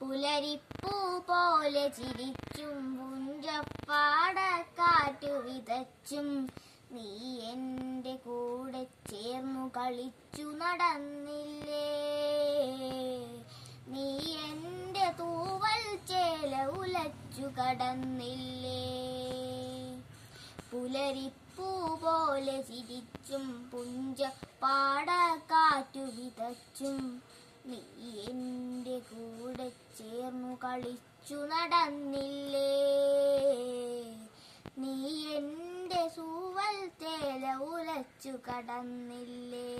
പുലരിപ്പൂ പോലെ ചിരിച്ചും പുഞ്ചപ്പാടക്കാറ്റു വിതച്ചും നീ എൻ്റെ കൂടെ ചേർന്നു കളിച്ചു നടന്നില്ലേ. നീ എൻ്റെ തൂവൽ ചേല ഉലച്ചു കടന്നില്ലേ. പുലരിപ്പൂ പോലെ ചിരിച്ചും പുഞ്ചപ്പാടക്കാറ്റു വിതച്ചും നീ എൻ്റെ കൂടെ ചേർന്നു കളിച്ചു നടന്നില്ലേ. നീ എൻ്റെ തൂവൽ ചേല ഉലച്ചു കടന്നില്ലേ.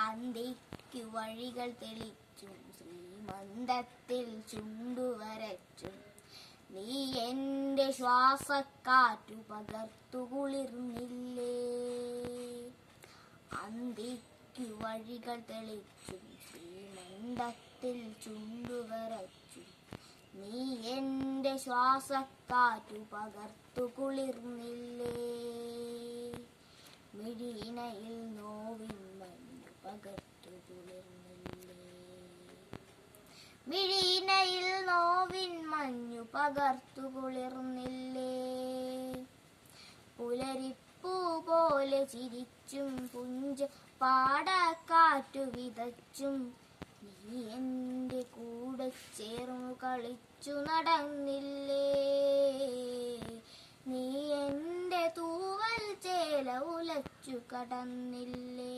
അന്തിക്കു വഴികൾ തെളിച്ചും ശ്രീമന്തത്തിൽ ചുണ്ടുവരച്ചും നീ എൻ്റെ ശ്വാസക്കാറ്റു പകർത്തു കുളിർന്നില്ലേ. അന്തിക്കു വഴികൾ തെളിച്ചും ശ്രീമന്തത്തിൽ ചുണ്ടുവരച്ചും നീ എൻ്റെ ശ്വാസക്കാറ്റു പകർത്തു കുളിർന്നില്ലേ. മിഴിയിണയിൽ നോവിൻ മഞ്ഞു പകർത്തു കുളിർന്നില്ലേ. മിഴിയിണയിൽ നോവിൻ മഞ്ഞു പകർത്തു കുളിർന്നില്ലേ. പുലരിപ്പൂ പോലെ ചിരിച്ചും പുഞ്ചപ്പാടക്കാറ്റു വിതച്ചും നീ എൻ്റെ കൂടെ ചേർന്നു കളിച്ചു നടന്നില്ലേ. നീ എൻ്റെ തൂവൽ ചേല ഉലച്ചു കടന്നില്ലേ.